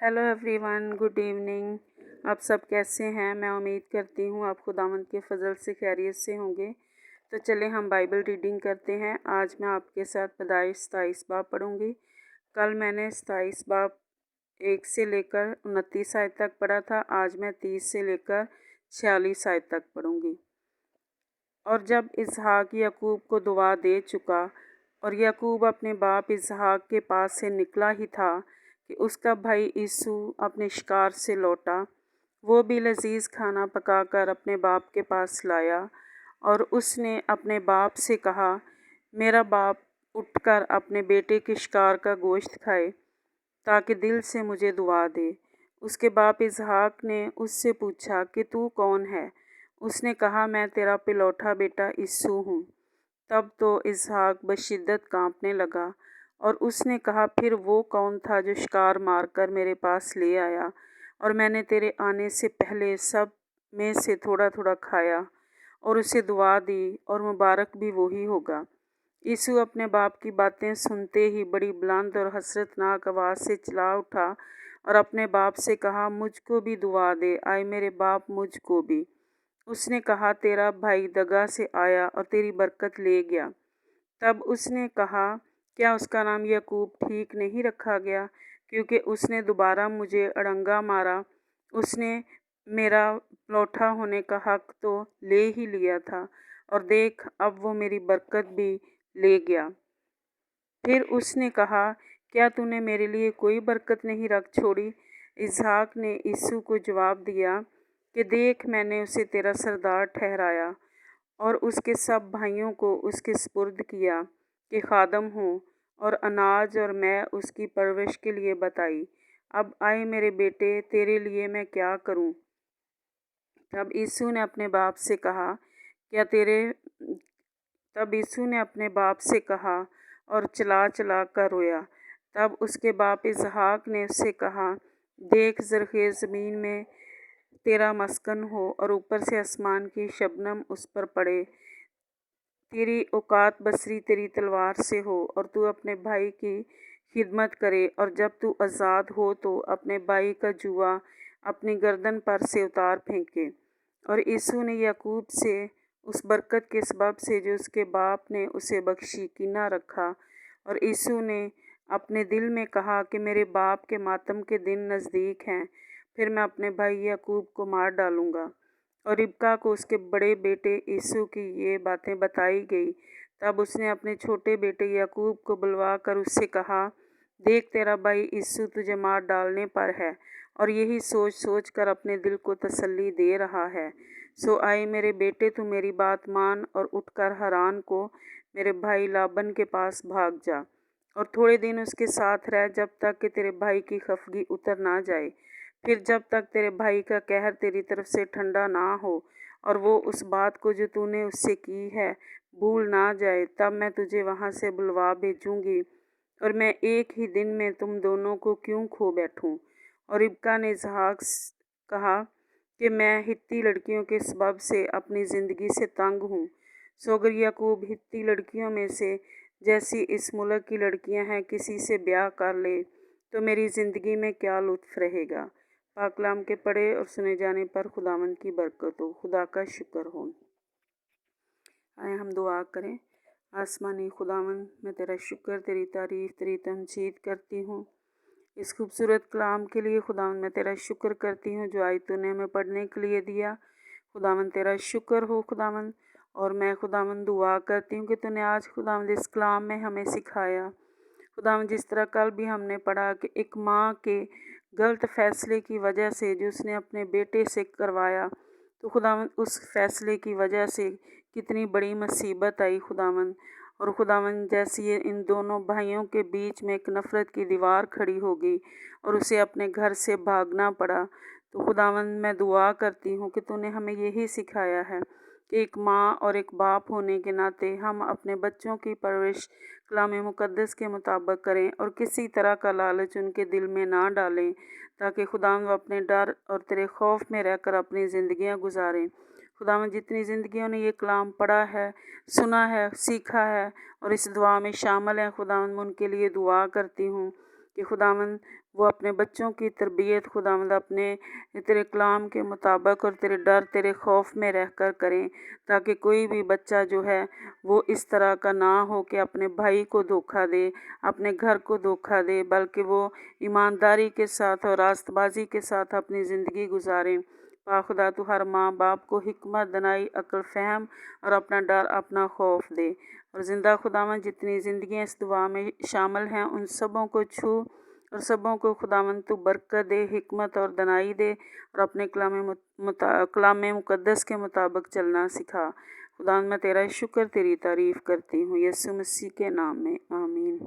Hello everyone, good evening. आप सब कैसे हैं? मैं उम्मीद करती हूँ आप खुदावंद के फजल से खैरियत से होंगे। तो चलें हम बाइबल रीडिंग करते हैं। आज मैं आपके साथ पैदाइश 27 बाब पढ़ूँगी। कल मैंने 27 बाब 1 से लेकर 29 आयत तक पढ़ा था। आज मैं 30 से लेकर 46 आयत तक पढ़ूँगी। और जब इसहाक याकूब को दुआ दे चुका और याकूब अपने बाप इसहाक के पास से निकला ही था कि उसका भाई ईसू अपने शिकार से लौटा। वो भी लजीज खाना पकाकर अपने बाप के पास लाया और उसने अपने बाप से कहा, मेरा बाप उठकर अपने बेटे के शिकार का गोश्त खाए ताकि दिल से मुझे दुआ दे। उसके बाप इसहाक ने उससे पूछा कि तू कौन है? उसने कहा, मैं तेरा पिलौठा बेटा ईसू हूँ। तब तो इसहाक बशिद्दत कांपने लगा और उसने कहा, फिर वो कौन था जो शिकार मारकर मेरे पास ले आया और मैंने तेरे आने से पहले सब में से थोड़ा थोड़ा खाया और उसे दुआ दी, और मुबारक भी वही होगा। यीशु अपने बाप की बातें सुनते ही बड़ी बुलंद और हसरतनाक आवाज़ से चिल्ला उठा और अपने बाप से कहा, मुझको भी दुआ दे, आए मेरे बाप, मुझको भी। उसने कहा, तेरा भाई दगा से आया और तेरी बरकत ले गया। तब उसने कहा, क्या उसका नाम याकूब ठीक नहीं रखा गया? क्योंकि उसने दोबारा मुझे अड़ंगा मारा। उसने मेरा लौठा होने का हक तो ले ही लिया था, और देख अब वो मेरी बरकत भी ले गया। फिर उसने कहा, क्या तूने मेरे लिए कोई बरकत नहीं रख छोड़ी? इसहाक ने यीशु को जवाब दिया कि देख, मैंने उसे तेरा सरदार ठहराया और उसके सब भाइयों को उसके सुपुर्द किया कि खादम हो, और अनाज और मैं उसकी परवरिश के लिए बताई। अब आए मेरे बेटे, तेरे लिए मैं क्या करूं? तब यीशु ने अपने बाप से कहा, क्या तेरे तब यीशु ने अपने बाप से कहा और चला चला कर रोया। तब उसके बाप इसहाक ने उससे कहा, देख, ज़रख़ेज़ ज़मीन में तेरा मस्कन हो और ऊपर से आसमान की शबनम उस पर पड़े। तेरी औकात बसरी तेरी तलवार से हो और तू अपने भाई की खिदमत करे, और जब तू आज़ाद हो तो अपने भाई का जुआ अपनी गर्दन पर से उतार फेंके। और यीशु ने याकूब से उस बरकत के सबब से जो उसके बाप ने उसे बख्शी कीना रखा, और यीशु ने अपने दिल में कहा कि मेरे बाप के मातम के दिन नज़दीक हैं, फिर मैं अपने भाई याकूब को मार डालूँगा। और रिबका को उसके बड़े बेटे यीशु की ये बातें बताई गई। तब उसने अपने छोटे बेटे याकूब को बुलवा कर उससे कहा, देख, तेरा भाई यीशु तुझे मार डालने पर है और यही सोच सोच कर अपने दिल को तसल्ली दे रहा है। सो आए मेरे बेटे, तू मेरी बात मान और उठकर हरान को मेरे भाई लाबन के पास भाग जा और थोड़े दिन उसके साथ रह, जब तक कि तेरे भाई की खफगी उतर ना जाए। फिर जब तक तेरे भाई का कहर तेरी तरफ से ठंडा ना हो और वो उस बात को जो तूने उससे की है भूल ना जाए, तब मैं तुझे वहाँ से बुलवा भेजूँगी, और मैं एक ही दिन में तुम दोनों को क्यों खो बैठूँ। और रिबका ने इसहाक कहा कि मैं हित्ती लड़कियों के सबब से अपनी ज़िंदगी से तंग हूँ। सो अगर याकूब हित्ती लड़कियों में से जैसी इस मुल्क की लड़कियाँ हैं किसी से ब्याह कर ले, तो मेरी ज़िंदगी में क्या लुत्फ़ रहेगा। पाक कलाम के पढ़े और सुने जाने पर खुदावंद की बरकत हो, खुदा का शुक्र हो। आए हम दुआ करें। आसमानी खुदावंद, मैं तेरा शुक्र, तेरी तारीफ़, तेरी तमजीद करती हूँ इस खूबसूरत कलाम के लिए। खुदावंद, मैं तेरा शुक्र करती हूँ जो आज तूने हमें पढ़ने के लिए दिया। खुदावंद, तेरा शुक्र हो खुदावंद। और मैं खुदावंद दुआ करती हूँ कि तूने आज खुदावंद इस कलाम में हमें सिखाया। खुदावंद, जिस तरह कल भी हमने पढ़ा कि एक माँ के गलत फ़ैसले की वजह से जो उसने अपने बेटे से करवाया, तो खुदावंद उस फ़ैसले की वजह से कितनी बड़ी मुसीबत आई खुदावंद। और खुदावंद, जैसे ये इन दोनों भाइयों के बीच में एक नफ़रत की दीवार खड़ी हो गई और उसे अपने घर से भागना पड़ा, तो खुदावंद मैं दुआ करती हूँ कि तूने हमें यही सिखाया है कि एक माँ और एक बाप होने के नाते हम अपने बच्चों की परवरिश कलाम मुक़द्दस के मुताबिक करें और किसी तरह का लालच उनके दिल में ना डालें, ताकि खुदावंद वो अपने डर और तेरे खौफ में रहकर अपनी ज़िंदगियाँ गुजारें। खुदावंद, जितनी ज़िंदगियों ने ये कलाम पढ़ा है, सुना है, सीखा है और इस दुआ में शामिल हैं, खुदावंद मैं उनके लिए दुआ करती हूँ کہ خداوند وہ اپنے بچوں کی تربیت خداوند اپنے تیرے کلام کے مطابق اور تیرے ڈر تیرے خوف میں رہ کر کریں، تاکہ کوئی بھی بچہ جو ہے وہ اس طرح کا نہ ہو کہ اپنے بھائی کو دھوکہ دے، اپنے گھر کو دھوکہ دے، بلکہ وہ ایمانداری کے ساتھ اور راست بازی کے ساتھ اپنی زندگی گزاریں۔ پاک خدا تو ہر ماں باپ کو حکمت، دانائی، عقل، فہم اور اپنا ڈر، اپنا خوف دے، اور زندہ خداوند جتنی زندگیاں اس دعا میں شامل ہیں ان سبوں کو چھو اور سبوں کو خداوند تو برکت دے، حکمت اور دانائی دے، اور اپنے کلام مقدس کے مطابق چلنا سکھا۔ خداوند میں تیرا شکر تیری تعریف کرتی ہوں، یسوع مسیح کے نام میں، آمین۔